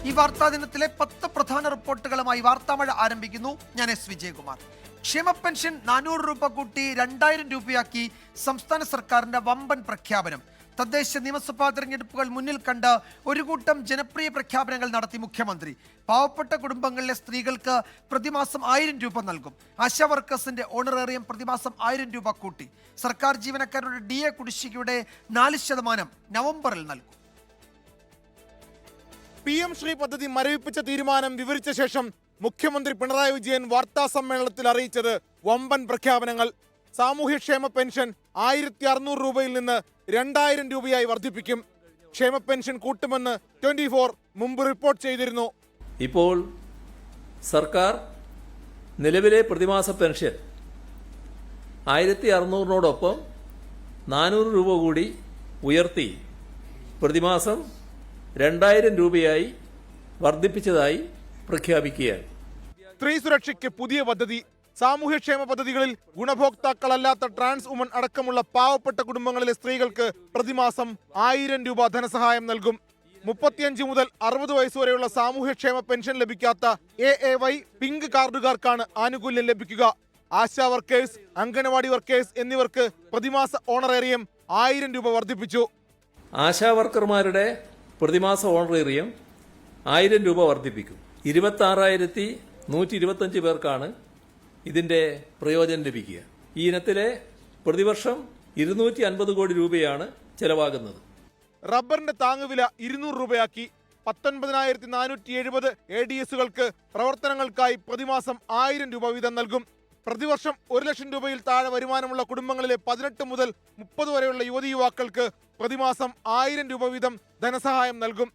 ഈ വാർത്താ ദിനത്തിലെ 10 പ്രധാന റിപ്പോർട്ടുകളുമായി വാർത്താമഴ ആരംഭിക്കുന്നു. ഞാൻ എസ് വിജയകുമാർ. ക്ഷേമ പെൻഷൻ 400 രൂപ കൂട്ടി 2000 രൂപയാക്കി സംസ്ഥാന സർക്കാരിന്റെ വമ്പൻ പ്രഖ്യാപനം. തദ്ദേശ നിയമസഭാ തെരഞ്ഞെടുപ്പുകൾ മുന്നിൽ കണ്ട് ഒരു കൂട്ടം ജനപ്രിയ പ്രഖ്യാപനങ്ങൾ നടത്തി മുഖ്യമന്ത്രി. പാവപ്പെട്ട കുടുംബങ്ങളിലെ സ്ത്രീകൾക്ക് പ്രതിമാസം 1000 രൂപ നൽകും. ആശാ വർക്കേഴ്സിന്റെ ഓണറേറിയം പ്രതിമാസം 1000 രൂപ കൂട്ടി. സർക്കാർ ജീവനക്കാരുടെ DA കുടിശ്ശികയുടെ 4% നവംബറിൽ നൽകും. PM ശ്രീ പദ്ധതി മരവിപ്പിച്ച തീരുമാനം വിവരിച്ച ശേഷം മുഖ്യമന്ത്രി പിണറായി വിജയൻ വാർത്താ സമ്മേളനത്തിൽ അറിയിച്ചത് വമ്പൻ പ്രഖ്യാപനങ്ങൾ. സാമൂഹ്യക്ഷേമ പെൻഷൻ 1600 രൂപയിൽ നിന്ന് 2000 രൂപയായി വർദ്ധിപ്പിക്കും. ക്ഷേമ പെൻഷൻ കൂട്ടുമെന്ന് 24 മുമ്പ് റിപ്പോർട്ട് ചെയ്തിരുന്നു. ഇപ്പോൾ സർക്കാർ നിലവിലെ പ്രതിമാസ പെൻഷൻ 1600-നോടൊപ്പം 400 രൂപ കൂടി ഉയർത്തി പ്രതിമാസം 2000 രൂപയായി വർദ്ധിപ്പിച്ചതായി പ്രഖ്യാപിക്കുകയാണ്. സ്ത്രീ സുരക്ഷയ്ക്ക് പുതിയ പദ്ധതി. സാമൂഹ്യക്ഷേമ പദ്ധതികളിൽ ഗുണഭോക്താക്കളല്ലാത്ത ട്രാൻസ് വുമൺ അടക്കമുള്ള പാവപ്പെട്ട കുടുംബങ്ങളിലെ സ്ത്രീകൾക്ക് പ്രതിമാസം 1000 രൂപ ധനസഹായം നൽകും. 35 മുതൽ 60 വയസ്സുവരെയുള്ള സാമൂഹ്യക്ഷേമ പെൻഷൻ ലഭിക്കാത്ത AAY പിങ്ക് കാർഡുകാർക്കാണ് ആനുകൂല്യം ലഭിക്കുക. ആശാ വർക്കേഴ്സ്, അംഗനവാടി വർക്കേഴ്സ് എന്നിവർക്ക് പ്രതിമാസ ഓണറേറിയം 1000 രൂപ വർദ്ധിപ്പിച്ചു. ആശാ വർക്കർമാരുടെ പ്രതിമാസ ഓണറേറിയം 1000 രൂപ വർദ്ധിപ്പിക്കും. 26,125 പേർക്കാണ് ഇതിന്റെ പ്രയോജനം ലഭിക്കുക. ഈ ഇനത്തിലെ പ്രതിവർഷം 250 കോടി രൂപയാണ് ചെലവാകുന്നത്. റബ്ബറിന്റെ താങ്ങുവില 200 രൂപയാക്കി. 19,470 ADSകൾക്ക് പ്രവർത്തനങ്ങൾക്കായി പ്രതിമാസം 1000 രൂപ വീതം നൽകും. പ്രതിവർഷം 1 ലക്ഷം രൂപയിൽ താഴെ വരുമാനമുള്ള കുടുംബങ്ങളിലെ 18 മുതൽ 30 വരെയുള്ള യുവതി യുവാക്കൾക്ക് പ്രതിമാസം 1000 രൂപ വീതം ധനസഹായം നൽകും.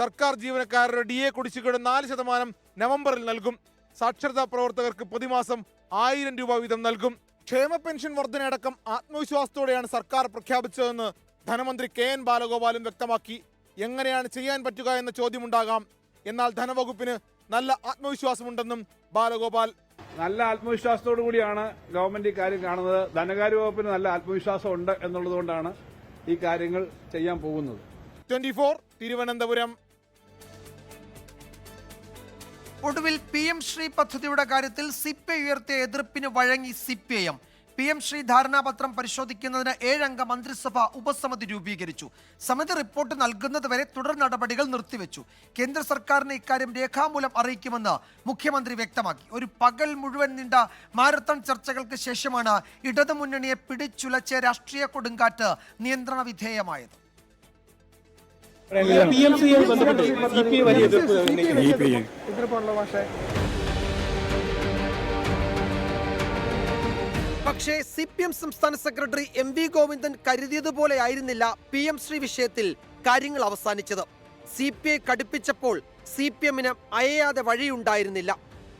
സർക്കാർ ജീവനക്കാരുടെ DA കുടിശ്ശികയുടെ 4% നവംബറിൽ നൽകും. സാക്ഷരതാ പ്രവർത്തകർക്ക് പ്രതിമാസം 1000 രൂപ വീതം നൽകും. ക്ഷേമ പെൻഷൻ വർധനയടക്കം ആത്മവിശ്വാസത്തോടെയാണ് സർക്കാർ പ്രഖ്യാപിച്ചതെന്ന് ധനമന്ത്രി KN ബാലഗോപാലും വ്യക്തമാക്കി. എങ്ങനെയാണ് ചെയ്യാൻ പറ്റുക എന്ന ചോദ്യമുണ്ടാകാം. എന്നാൽ ധനവകുപ്പിന് നല്ല ആത്മവിശ്വാസമുണ്ടെന്നും ബാലഗോപാൽ. നല്ല ആത്മവിശ്വാസത്തോടു കൂടിയാണ് ഗവൺമെന്റ് ഈ കാര്യം കാണുന്നത്. ധനകാര്യ വകുപ്പിന് നല്ല ആത്മവിശ്വാസം ഉണ്ട് എന്നുള്ളതുകൊണ്ടാണ് ഈ കാര്യങ്ങൾ ചെയ്യാൻ പോകുന്നത്. 24 തിരുവനന്തപുരം. ഒടുവിൽ PM ശ്രീ പദ്ധതിയുടെ കാര്യത്തിൽ CPI ഉയർത്തിയ എതിർപ്പിന് വഴങ്ങി CPIM. PM ശ്രീ ധാരണാപത്രം പരിശോധിക്കുന്നതിന് 7 അംഗ മന്ത്രിസഭ ഉപസമിതി രൂപീകരിച്ചു. സമിതി റിപ്പോർട്ട് നൽകുന്നതുവരെ തുടർ നടപടികൾ നിർത്തിവെച്ചു. കേന്ദ്ര സർക്കാരിന് ഇക്കാര്യം രേഖാമൂലം അറിയിക്കുമെന്ന് മുഖ്യമന്ത്രി വ്യക്തമാക്കി. ഒരു പകൽ മുഴുവൻ നീണ്ട മാരത്തൺ ചർച്ചകൾക്ക് ശേഷമാണ് ഇടതുമുന്നണിയെ പിടിച്ചുലച്ച രാഷ്ട്രീയ കൊടുങ്കാറ്റ് നിയന്ത്രണ വിധേയമായത്. പക്ഷേ CPM സംസ്ഥാന സെക്രട്ടറി MV ഗോവിന്ദൻ കരുതിയതുപോലെ ആയിരുന്നില്ല PM ശ്രീ വിഷയത്തിൽ കാര്യങ്ങൾ അവസാനിച്ചത്. CPI കടുപ്പിച്ചപ്പോൾ CPMന് അയയാതെ വഴിയുണ്ടായിരുന്നില്ല.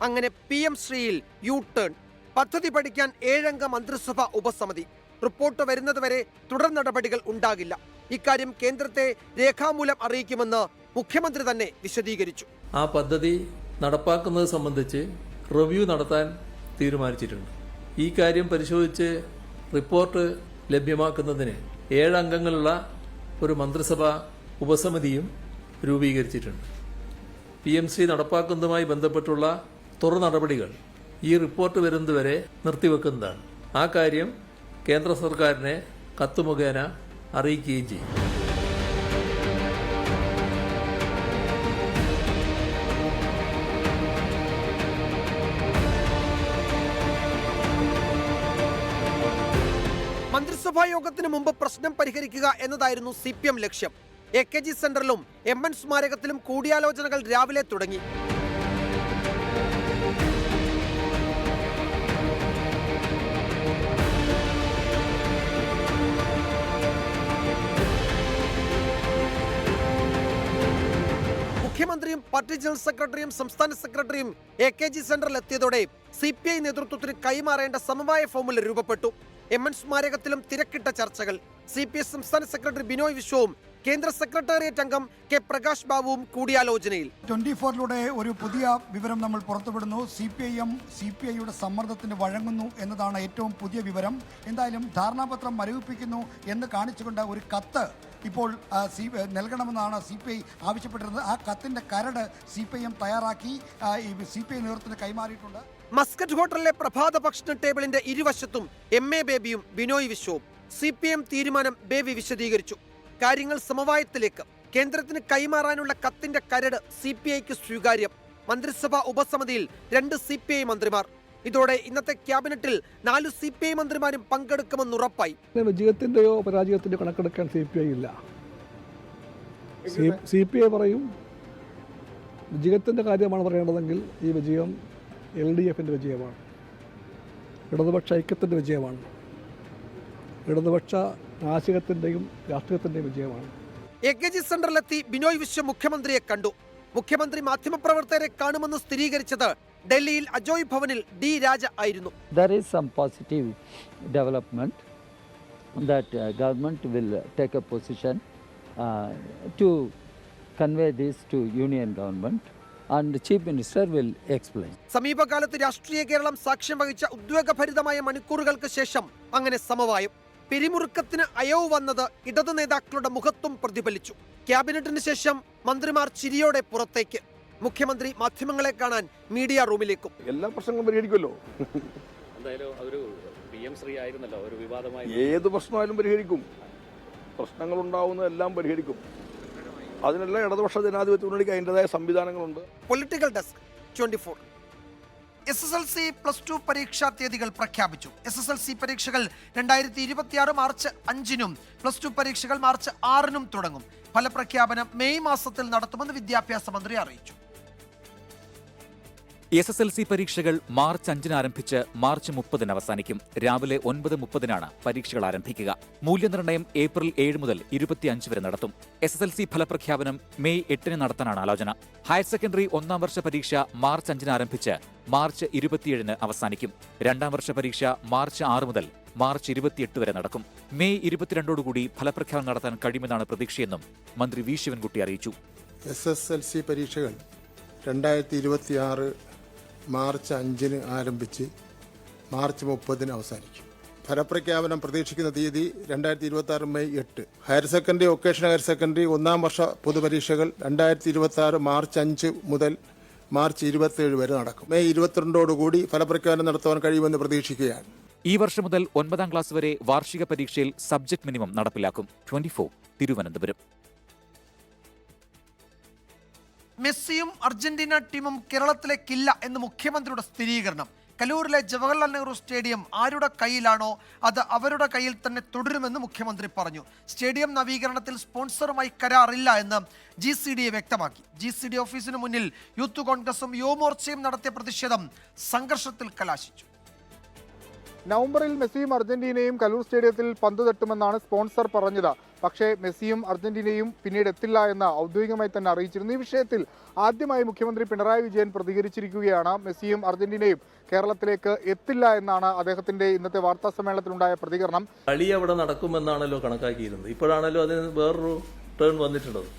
അങ്ങനെ PM ശ്രീയിൽ U-ടേൺ. പദ്ധതി പഠിക്കാൻ 7 അംഗ മന്ത്രിസഭ ഉപസമിതി. റിപ്പോർട്ട് വരുന്നതുവരെ തുടർ നടപടികൾ ഉണ്ടാകില്ല. ഇക്കാര്യം കേന്ദ്രത്തെ രേഖാമൂലം അറിയിക്കുമെന്ന് മുഖ്യമന്ത്രി തന്നെ വിശദീകരിച്ചു. ആ പദ്ധതി നടപ്പാക്കുന്നത് സംബന്ധിച്ച് റിവ്യൂ നടത്താൻ തീരുമാനിച്ചിട്ടുണ്ട്. ഈ കാര്യം പരിശോധിച്ച് റിപ്പോർട്ട് ലഭ്യമാക്കുന്നതിന് 7 അംഗങ്ങളുള്ള ഒരു മന്ത്രിസഭാ ഉപസമിതിയും രൂപീകരിച്ചിട്ടുണ്ട്. PMC നടപ്പാക്കുന്നതുമായി ബന്ധപ്പെട്ടുള്ള തുടർ നടപടികൾ ഈ റിപ്പോർട്ട് വരുന്നതുവരെ നിർത്തിവെക്കുന്നതാണ്. ആ കാര്യം കേന്ദ്ര സർക്കാരിനെ കത്ത് മുഖേന അറിയിക്കുകയും ചെയ്യും. മന്ത്രിസഭാ യോഗത്തിന് മുമ്പ് പ്രശ്നം പരിഹരിക്കുക എന്നതായിരുന്നു CPM ലക്ഷ്യം. AKG സെന്ററിലും MN സ്മാരകത്തിലും കൂടിയാലോചനകൾ രാവിലെ തുടങ്ങി. മുഖ്യമന്ത്രിയും പാർട്ടി ജനറൽ സെക്രട്ടറിയും സംസ്ഥാന സെക്രട്ടറിയും AKG സെന്ററിൽ എത്തിയതോടെ CPI നേതൃത്വത്തിന് കൈമാറേണ്ട സമവായ ഫോർമുല രൂപപ്പെട്ടു. MN സ്മാരകത്തിലും തിരക്കിട്ട ചർച്ചകൾ. CPI സംസ്ഥാന സെക്രട്ടറി ബിനോയ് വിശ്വവും കേന്ദ്ര സെക്രട്ടേറിയറ്റ് അംഗം K പ്രകാശ് ബാബുവും കൂടിയാലോചനയിൽ. 24-ലൂടെ ഒരു പുതിയ വിവരം നമ്മൾ പുറത്തുവിടുന്നു. CPIയുടെ സമ്മർദ്ദത്തിന് വഴങ്ങുന്നു എന്നതാണ് ഏറ്റവും പുതിയ വിവരം. എന്തായാലും ധാരണാപത്രം മരവിപ്പിക്കുന്നു എന്ന് കാണിച്ചുകൊണ്ട് ഒരു കത്ത് ഇപ്പോൾ നൽകണമെന്നാണ് CPI ആവശ്യപ്പെട്ടിരുന്നത്. ആ കത്തിൻ്റെ കരട് CPIM തയ്യാറാക്കി CPI നേതൃത്വത്തിന് കൈമാറിയിട്ടുണ്ട്. മസ്കറ്റ് ഹോട്ടലിലെ പ്രഭാത ഭക്ഷണ ടേബിളിന്റെ ഇരുവശത്തും MA ബേബിയും ബിനോയ് വിശ്വവും. CPM തീരുമാനം ബേബി വിശദീകരിച്ചു. കാര്യങ്ങൾ സമവായത്തിലേക്ക്. കേന്ദ്രത്തിന് കൈമാറാനുള്ള കത്തിന്റെ കരട് CPIക്ക് സ്വീകാര്യം. മന്ത്രിസഭാ ഉപസമിതിയിൽ 2 CPI മന്ത്രിമാർ. ഇതോടെ ഇന്നത്തെ ക്യാബിനറ്റിൽ 4 CPI മന്ത്രിമാരും പങ്കെടുക്കുമെന്ന് ഉറപ്പായി. വിജയത്തിന്റെയോ പരാജയത്തിന്റെയോ കണക്കെടുക്കാൻ CPI ഇല്ല. CPI പറയും വിജയത്തിന്റെ കാര്യമാണ് പറയേണ്ടതെങ്കിൽ ഈ വിജയം LDFന്റെ വിജയമാണ്, ഇടതുപക്ഷ ഐക്യത്തിന്റെ വിജയമാണ്, ഇടതുപക്ഷ ആശയത്തിന്റെയും രാഷ്ട്രീയത്തിന്റെയും വിജയമാണ്. AKG സെന്ററിലെത്തി ബിനോയ് വിശ്വം മുഖ്യമന്ത്രിയെ കണ്ടു. മുഖ്യമന്ത്രി മാധ്യമപ്രവർത്തകരെ കാണുമെന്ന് സ്ഥിരീകരിച്ചത് ഡൽഹിയിൽ അജോയ് ഭവനിൽ D. രാജ ആയിരുന്നു. There is some positive development that government will take a position to convey this to union government and the chief minister will explain. സമീപകാലത്ത് രാഷ്ട്രീയ കേരളം സാക്ഷ്യം വഹിച്ച ഉദ്വേഗഭരിതമായ മണിക്കൂറുകൾക്ക് ശേഷം അങ്ങനെ സമവായം. പിരിമുറുക്കത്തിന് അയവ് വന്നത് ഇടതു നേതാക്കളുടെ മുഖത്തും പ്രതിഫലിച്ചു. ക്യാബിനറ്റിന് ശേഷം മന്ത്രിമാർ ചിരിയോടെ പുറത്തേക്ക്. മുഖ്യമന്ത്രി മാധ്യമങ്ങളെ കാണാൻ മീഡിയ റൂമിലേക്കും. എല്ലാ പ്രശ്നങ്ങളും പരിഹരിക്കുമല്ലോ. ഏത് പ്രശ്നമായാലും പരിഹരിക്കും. പ്രശ്നങ്ങൾ ഉണ്ടാവുന്നതെല്ലാം പരിഹരിക്കും. അതിനെല്ലാം ഇടതുപക്ഷ ജനാധിപത്യ മുന്നണിക്ക് അതിൻ്റെതായ സംവിധാനങ്ങളുണ്ട്. Political desk 24. SSLC +2 പരീക്ഷാ തീയതികൾ പ്രഖ്യാപിച്ചു. SSLC പരീക്ഷകൾ 2026 മാർച്ച് 5-നും +2 പരീക്ഷകൾ മാർച്ച് 6-നും തുടങ്ങും. ഫലപ്രഖ്യാപനം മെയ് മാസത്തിൽ നടത്തുമെന്ന് വിദ്യാഭ്യാസ മന്ത്രി അറിയിച്ചു. SSLC പരീക്ഷകൾ മാർച്ച് 5-ന് ആരംഭിച്ച് മാർച്ച് 30-ന് അവസാനിക്കും. രാവിലെ 9:30-നാണ് പരീക്ഷകൾ ആരംഭിക്കുക. മൂല്യനിർണ്ണയം ഏപ്രിൽ 7 മുതൽ 25 വരെ നടത്തും. SSLC ഫലപ്രഖ്യാപനം മെയ് 8-ന് നടത്താനാണ് ആലോചന. ഹയർ സെക്കൻഡറി 1-ാം വർഷ പരീക്ഷ മാർച്ച് 5-ന് ആരംഭിച്ച് മാർച്ച് 27-ന് അവസാനിക്കും. 2-ാം വർഷ പരീക്ഷ മാർച്ച് 6 മുതൽ മാർച്ച് 28 വരെ നടക്കും. മെയ് 22-ഓടുകൂടി ഫലപ്രഖ്യാപനം നടത്താൻ കഴിയുമെന്നാണ് പ്രതീക്ഷയെന്നും മന്ത്രി വി ശിവൻകുട്ടി അറിയിച്ചു. SSLC പരീക്ഷകൾ 2026 മാർച്ച് 5-ന് ആരംഭിച്ച് മാർച്ച് 30-ന് അവസാനിക്കും. ഫലപ്രഖ്യാപനം പ്രതീക്ഷിക്കുന്ന തീയതി 2026 May 8. Higher secondary, vocational higher secondary 1-ാം വർഷ പൊതുപരീക്ഷകൾ 2026 മാർച്ച് 5 മുതൽ മാർച്ച് 27 വരെ നടക്കും. മെയ് 22-ഓടുകൂടി ഫലപ്രഖ്യാപനം നടത്താൻ കഴിയുമെന്ന് പ്രതീക്ഷിക്കുകയാണ്. ഈ വർഷം മുതൽ 9-ാം ക്ലാസ് വരെ വാർഷിക പരീക്ഷയിൽ സബ്ജക്ട് മിനിമം നടപ്പിലാക്കും. 24 തിരുവനന്തപുരം. മെസ്സിയും അർജന്റീന ടീമും കേരളത്തിലേക്കില്ല എന്ന് മുഖ്യമന്ത്രിയുടെ സ്ഥിരീകരണം. കലൂരിലെ ജവഹർലാൽ നെഹ്റു സ്റ്റേഡിയം ആരുടെ കയ്യിലാണോ അത് അവരുടെ കയ്യിൽ തന്നെ തുടരുമെന്ന് മുഖ്യമന്ത്രി പറഞ്ഞു. സ്റ്റേഡിയം നവീകരണത്തിൽ സ്പോൺസറുമായി കരാറില്ല എന്ന് GCDA വ്യക്തമാക്കി. GCD ഓഫീസിന് മുന്നിൽ യൂത്ത് കോൺഗ്രസും യുവമോർച്ചയും നടത്തിയ പ്രതിഷേധം സംഘർഷത്തിൽ കലാശിച്ചു. നവംബറിൽ മെസ്സിയും അർജന്റീനയും കലൂർ സ്റ്റേഡിയത്തിൽ പന്ത് തട്ടുമെന്നാണ് സ്പോൺസർ പറഞ്ഞത്. പക്ഷേ മെസ്സിയും അർജന്റീനയും പിന്നീട് എത്തില്ല എന്ന് ഔദ്യോഗികമായി തന്നെ അറിയിച്ചിരുന്നു. ഈ വിഷയത്തിൽ ആദ്യമായി മുഖ്യമന്ത്രി പിണറായി വിജയൻ പ്രതികരിച്ചിരിക്കുകയാണ്. മെസ്സിയും അർജന്റീനയും കേരളത്തിലേക്ക് എത്തില്ല എന്നാണ് അദ്ദേഹത്തിന്റെ ഇന്നത്തെ വാർത്താ സമ്മേളനത്തിലുണ്ടായ പ്രതികരണം. കളി അവിടെ നടക്കുമെന്നാണല്ലോ കണക്കാക്കിയിരുന്നത്. ഇപ്പോഴാണല്ലോ അതിന് വേറൊരു ടേൺ വന്നിട്ടുള്ളത്.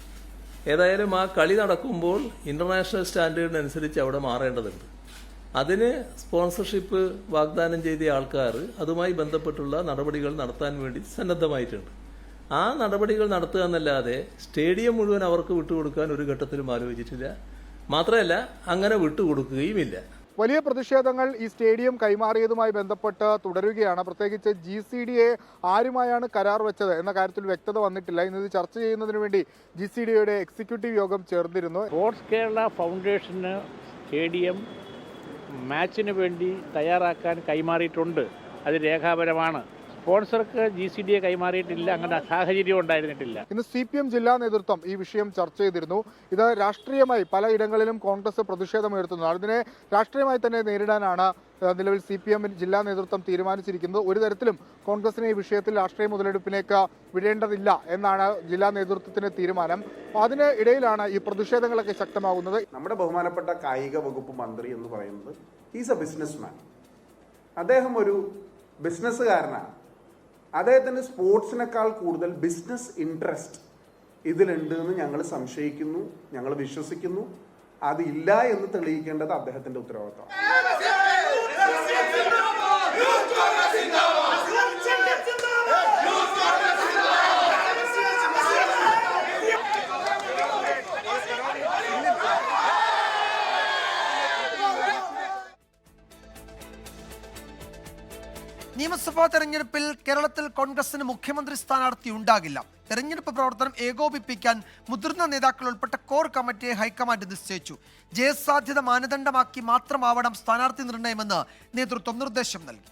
ഏതായാലും ആ കളി നടക്കുമ്പോൾ ഇന്റർനാഷണൽ സ്റ്റാൻഡേർഡിനനുസരിച്ച് അവിടെ മാറേണ്ടതുണ്ട്. അതിന് സ്പോൺസർഷിപ്പ് വാഗ്ദാനം ചെയ്ത ആൾക്കാർ അതുമായി ബന്ധപ്പെട്ടുള്ള നടപടികൾ നടത്താൻ വേണ്ടി സന്നദ്ധമായിട്ടുണ്ട്. ആ നടപടികൾ നടത്തുക എന്നല്ലാതെ സ്റ്റേഡിയം മുഴുവൻ അവർക്ക് വിട്ടുകൊടുക്കാൻ ഒരു ഘട്ടത്തിലും ആലോചിച്ചിട്ടില്ല. മാത്രമല്ല അങ്ങനെ വിട്ടുകൊടുക്കുകയുമില്ല. വലിയ പ്രതിഷേധങ്ങൾ ഈ സ്റ്റേഡിയം കൈമാറിയതുമായി ബന്ധപ്പെട്ട് തുടരുകയാണ്. പ്രത്യേകിച്ച് GCDA ആരുമായാണ് കരാർ വെച്ചത് എന്ന കാര്യത്തിൽ വ്യക്തത വന്നിട്ടില്ല. ഇന്നത് ചർച്ച ചെയ്യുന്നതിന് വേണ്ടി GCDAയുടെ എക്സിക്യൂട്ടീവ് യോഗം ചേർന്നിരുന്നു. സ്പോർട്സ് കേരള ഫൗണ്ടേഷന് സ്റ്റേഡിയം മാച്ചിന് വേണ്ടി തയ്യാറാക്കാൻ കൈമാറിയിട്ടുണ്ട്. അത് രേഖാപരമാണ്. സ്പോൺസർക്ക് GCDA കൈമാറിയിട്ടില്ല. അങ്ങനെ സാഹചര്യം ഉണ്ടായിരുന്നിട്ടില്ല. ഇന്ന് CPM ജില്ലാ നേതൃത്വം ഈ വിഷയം ചർച്ച ചെയ്തിരുന്നു. ഇത് രാഷ്ട്രീയമായി പലയിടങ്ങളിലും കോൺഗ്രസ് പ്രതിഷേധമുയർത്തുന്നു. അതിനെ രാഷ്ട്രീയമായി തന്നെ നേരിടാനാണ് നിലവിൽ CPM ജില്ലാ നേതൃത്വം തീരുമാനിച്ചിരിക്കുന്നത്. ഒരു തരത്തിലും കോൺഗ്രസിനെ ഈ വിഷയത്തിൽ രാഷ്ട്രീയ മുതലെടുപ്പിലേക്ക് വിടേണ്ടതില്ല എന്നാണ് ജില്ലാ നേതൃത്വത്തിന്റെ തീരുമാനം. അതിന് ഇടയിലാണ് ഈ പ്രതിഷേധങ്ങളൊക്കെ ശക്തമാകുന്നത്. നമ്മുടെ ബഹുമാനപ്പെട്ട കായിക വകുപ്പ് മന്ത്രി എന്ന് പറയുന്നത് ഈസ് എ ബിസിനസ്മാൻ. അദ്ദേഹം ഒരു ബിസിനസ്സുകാരനാണ്. അദ്ദേഹത്തിന് സ്പോർട്സിനേക്കാൾ കൂടുതൽ ബിസിനസ് ഇൻട്രസ്റ്റ് ഇതിലുണ്ട് എന്ന് ഞങ്ങൾ സംശയിക്കുന്നു, ഞങ്ങൾ വിശ്വസിക്കുന്നു. അതില്ല എന്ന് തെളിയിക്കേണ്ടത് അദ്ദേഹത്തിന്റെ ഉത്തരവാദിത്തം. നിയമസഭാ തെരഞ്ഞെടുപ്പിൽ കേരളത്തിൽ കോൺഗ്രസിന് മുഖ്യമന്ത്രി സ്ഥാനാർത്ഥി ഉണ്ടാകില്ല. തെരഞ്ഞെടുപ്പ് പ്രവർത്തനം ഏകോപിപ്പിക്കാൻ മുതിർന്ന നേതാക്കൾ ഉൾപ്പെട്ട കോർ കമ്മിറ്റിയെ ഹൈക്കമാൻഡ് നിശ്ചയിച്ചു. ജയസാധ്യത മാനദണ്ഡമാക്കി മാത്രമാവണം സ്ഥാനാർത്ഥി നിർണയമെന്ന് നേതൃത്വം നിർദ്ദേശം നൽകി.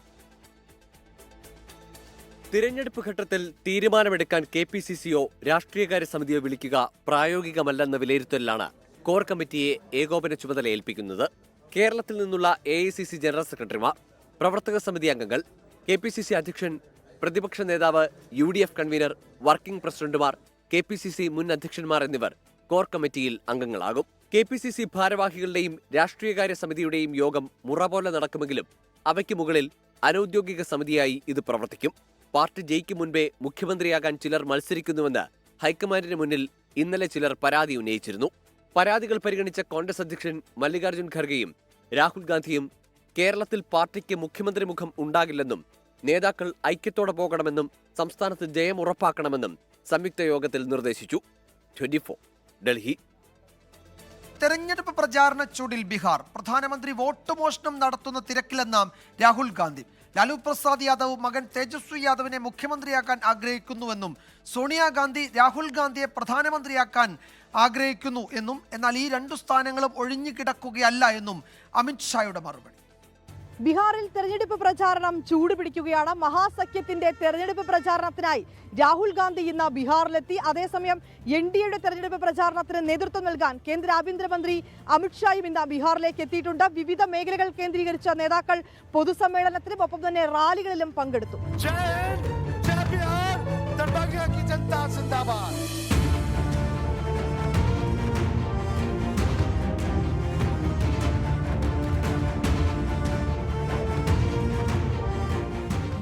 തിരഞ്ഞെടുപ്പ് ഘട്ടത്തിൽ തീരുമാനമെടുക്കാൻ KPCCയോ രാഷ്ട്രീയകാര്യ സമിതിയോ വിളിക്കുക പ്രായോഗികമല്ലെന്ന വിലയിരുത്തലിലാണ് കോർ കമ്മിറ്റിയെ ഏകോപന ചുമതല ഏൽപ്പിക്കുന്നത്. കേരളത്തിൽ നിന്നുള്ള AICC ജനറൽ സെക്രട്ടറിമാർ, പ്രവർത്തക സമിതി അംഗങ്ങൾ, KPCC അധ്യക്ഷൻ, പ്രതിപക്ഷ നേതാവ്, UDF കൺവീനർ, വർക്കിംഗ് പ്രസിഡന്റുമാർ, KPCC മുൻ അധ്യക്ഷന്മാർ എന്നിവർ കോർ കമ്മിറ്റിയിൽ അംഗങ്ങളാകും. KPCC ഭാരവാഹികളുടെയും രാഷ്ട്രീയകാര്യ സമിതിയുടെയും യോഗം മുറ പോലെ നടക്കുമെങ്കിലും അവയ്ക്ക് മുകളിൽ അനൌദ്യോഗിക സമിതിയായി ഇത് പ്രവർത്തിക്കും. പാർട്ടി ജയിക്കും മുൻപേ മുഖ്യമന്ത്രിയാകാൻ ചിലർ മത്സരിക്കുന്നുവെന്ന് ഹൈക്കമാൻഡിന് മുന്നിൽ ഇന്നലെ ചിലർ പരാതി ഉന്നയിച്ചിരുന്നു. പരാതികൾ പരിഗണിച്ച കോൺഗ്രസ് അധ്യക്ഷൻ മല്ലികാർജ്ജുൻ ഖർഗെയും രാഹുൽ ഗാന്ധിയും കേരളത്തിൽ പാർട്ടിക്ക് മുഖ്യമന്ത്രി മുഖം ഉണ്ടാകില്ലെന്നും നേതാക്കൾ ഐക്യത്തോടെ പോകണമെന്നും സംസ്ഥാനത്ത് ജയം ഉറപ്പാക്കണമെന്നും സംയുക്ത യോഗത്തിൽ നിർദ്ദേശിച്ചു. 24 ഡൽഹി. തെരഞ്ഞെടുപ്പ് പ്രചാരണ ചൂടിൽ ബീഹാർ. പ്രധാനമന്ത്രി വോട്ട് മോഷണം നടത്തുന്ന തിരക്കിലെന്ന രാഹുൽ ഗാന്ധി. ലാലു പ്രസാദ് യാദവ് മകൻ തേജസ്വി യാദവിനെ മുഖ്യമന്ത്രിയാക്കാൻ ആഗ്രഹിക്കുന്നുവെന്നും സോണിയാഗാന്ധി രാഹുൽ ഗാന്ധിയെ പ്രധാനമന്ത്രിയാക്കാൻ ആഗ്രഹിക്കുന്നു എന്നും, എന്നാൽ ഈ 2 സ്ഥാനങ്ങളും ഒഴിഞ്ഞു കിടക്കുകയല്ല എന്നും അമിത്ഷായുടെ മറുപടി. ബീഹാറിൽ തെരഞ്ഞെടുപ്പ് പ്രചാരണം ചൂടുപിടിക്കുകയാണ്. മഹാസഖ്യത്തിന്റെ തെരഞ്ഞെടുപ്പ് പ്രചാരണത്തിനായി രാഹുൽ ഗാന്ധി ഇന്ന് ബീഹാറിലെത്തി. അതേസമയം NDAയുടെ തെരഞ്ഞെടുപ്പ് പ്രചാരണത്തിന് നേതൃത്വം നൽകാൻ കേന്ദ്ര ആഭ്യന്തരമന്ത്രി അമിത്ഷായും ഇന്ന് ബീഹാറിലേക്ക് എത്തിയിട്ടുണ്ട്. വിവിധ മേഖലകൾ കേന്ദ്രീകരിച്ച നേതാക്കൾ പൊതുസമ്മേളനത്തിലും ഒപ്പം തന്നെ റാലികളിലും പങ്കെടുത്തു.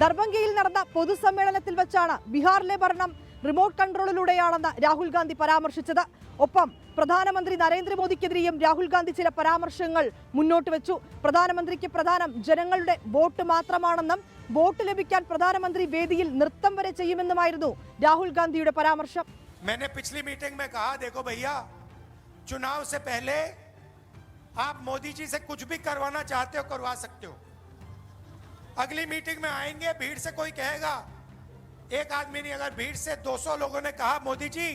ദർഭംഗയിൽ നടന്ന പൊതുസമ്മേളനത്തിൽ വെച്ചാണ് ബീഹാറിലെ ഭരണം റിമോട്ട് കൺട്രോളിലൂടെയാണെന്ന് രാഹുൽ ഗാന്ധി പരാമർശിച്ചത്. ഒപ്പം പ്രധാനമന്ത്രി നരേന്ദ്രമോദിക്കെതിരെയും രാഹുൽ ഗാന്ധി ചില പരാമർശങ്ങൾ മുന്നോട്ട് വെച്ചു. പ്രധാനമന്ത്രിക്ക് പ്രധാനം ജനങ്ങളുടെ വോട്ട് മാത്രമാണെന്നും വോട്ട് ലഭിക്കാൻ പ്രധാനമന്ത്രി വേദിയിൽ നൃത്തം വരെ ചെയ്യുമെന്നുമായിരുന്നു രാഹുൽ ഗാന്ധിയുടെ പരാമർശം. मैंने पिछली मीटिंग में कहा, देखो भैया, चुनाव से पहले आप मोदी जी से कुछ भी करवाना चाहते हो करवा सकते हो. अगली मीटिंग में आएंगे, भीड़ से कोई कहेगा, एक आदमी नहीं, अगर भीड़ से 200 लोगों ने कहा मोदी जी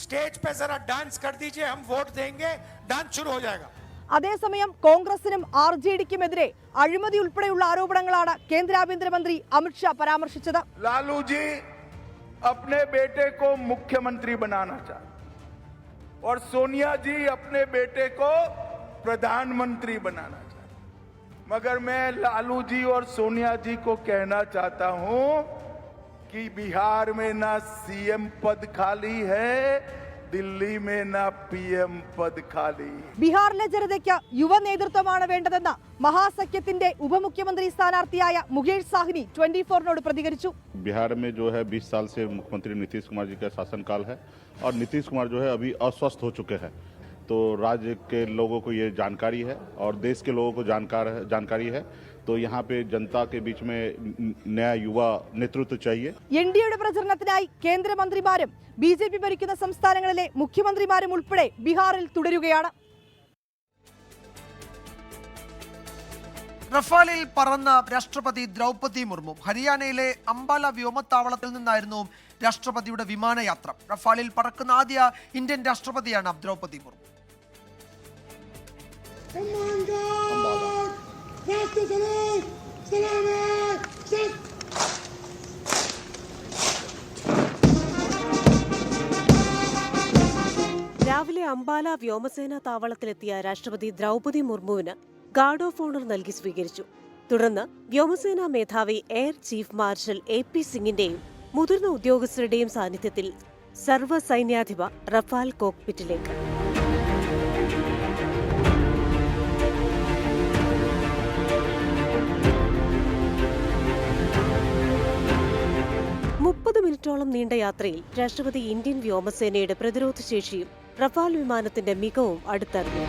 स्टेज पे जरा डांस कर दीजिए, हम वोट देंगे, डांस शुरू हो जाएगा. അതേസമയം കോൺഗ്രസിനും RJDക്കുമെതിരെ അഴിമതി ഉൾപ്പെടെയുള്ള ആരോപണങ്ങളാണ് കേന്ദ്ര ആഭ്യന്തരമന്ത്രി അമിത്ഷാ പരാമർശിച്ചത്. लालू जी अपने बेटे को मुख्यमंत्री बनाना चाहते और सोनिया जी अपने बेटे को प्रधानमंत्री बनाना चाहते, मगर मैं लालू जी और सोनिया जी को कहना चाहता हूं कि बिहार में ना CM पद खाली है, दिल्ली में ना PM पद खाली. ബീഹാറിലെ ജനതയ്ക്ക് യുവ നേതൃത്വമാണ് വേണ്ടതെന്ന് മഹാസഖ്യത്തിന്റെ ഉപമുഖ്യമന്ത്രി സ്ഥാനാർത്ഥിയായ മുകേഷ് സാഹ്നി 24നോട് പ്രതികരിച്ചു. बिहार में जो है 20 साल से मुख्यमंत्री नीतीश कुमार जी का शासनकाल है और नीतीश कुमार जो है अभी अस्वस्थ हो चुके हैं, तो राज्य के लोगों को ये जानकारी है और देश के लोगों को जानकारी है, तो यहाँ पे जनता के बीच में नया युवा नेतृत्व चाहिए. NDAയുടെ പ്രചരണത്തിനായി കേന്ദ്രമന്ത്രിമാരും BJP ഭരിക്കുന്ന സംസ്ഥാനങ്ങളിലെ മുഖ്യമന്ത്രിമാരും ഉൾപ്പെടെ ബീഹാറിൽ തുടരുകയാണ്. റഫാലിൽ പറന്ന രാഷ്ട്രപതി ദ്രൗപദി മുർമു. ഹരിയാനയിലെ അംബാല വ്യോമത്താവളത്തിൽ നിന്നായിരുന്നു രാഷ്ട്രപതിയുടെ വിമാനയാത്ര. റഫാലിൽ പറക്കുന്ന ആദ്യ ഇന്ത്യൻ രാഷ്ട്രപതിയാണ് ദ്രൗപദി മുർമു. രാവിലെ അംബാല വ്യോമസേനാ താവളത്തിലെത്തിയ രാഷ്ട്രപതി ദ്രൗപദി മുർമുവിന് ഗാർഡ് ഓഫ് ഓണർ നൽകി സ്വീകരിച്ചു. തുടർന്ന് വ്യോമസേനാ മേധാവി എയർ ചീഫ് മാർഷൽ AP സിംഗിന്റെയും മുതിർന്ന ഉദ്യോഗസ്ഥരുടെയും സാന്നിധ്യത്തിൽ സർവ്വസൈന്യാധിപ റഫാൽ കോക്പിറ്റിലേക്ക്. മിനിറ്റോളം നീണ്ട യാത്രയിൽ രാഷ്ട്രപതി ഇന്ത്യൻ വ്യോമസേനയുടെ പ്രതിരോധ ശേഷിയും റഫാൽ വിമാനത്തിന്റെ മികവും അടുത്തറിഞ്ഞു.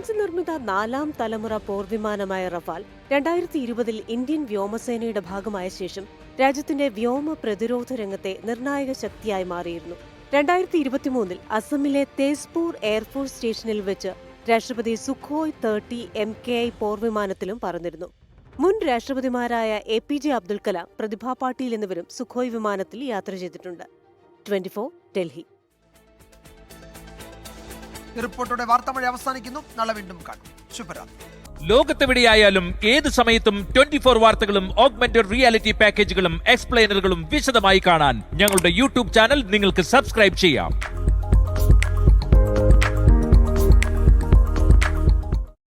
ഫ്രാൻസ് നിർമ്മിത 4ാം തലമുറ പോർവിമാനമായ റഫാൽ 2020 ഇന്ത്യൻ വ്യോമസേനയുടെ ഭാഗമായ ശേഷം രാജ്യത്തിന്റെ വ്യോമ പ്രതിരോധ രംഗത്തെ നിർണായക ശക്തിയായി മാറിയിരുന്നു. 2023 അസമിലെ തേസ്പൂർ എയർഫോഴ്സ് സ്റ്റേഷനിൽ വെച്ച് രാഷ്ട്രപതി സുഖോയ് 30 MKI പോർവിമാനത്തിലും പറന്നിരുന്നു. മുൻ രാഷ്ട്രപതിമാരായ APJ അബ്ദുൽ കലാം, പ്രതിഭ പാട്ടീൽ എന്നിവരും സുഖോയ് വിമാനത്തിൽ യാത്ര ചെയ്തിട്ടുണ്ട്. 24 ഡൽഹി. റിപ്പോർട്ടോടെ വാർത്താമഴ അവസാനിക്കുന്നു. നാളെ വീണ്ടും കാണും. ശുഭരാത്രി. ലോകത്തെവിടെയായാലും ഏത് സമയത്തും 24 വാർത്തകളും ഓഗ്മെന്റഡ് റിയാലിറ്റി പാക്കേജുകളും എക്സ്പ്ലെയിനറുകളും വിശദമായി കാണാൻ ഞങ്ങളുടെ യൂട്യൂബ് ചാനൽ നിങ്ങൾക്ക് സബ്സ്ക്രൈബ് ചെയ്യാം.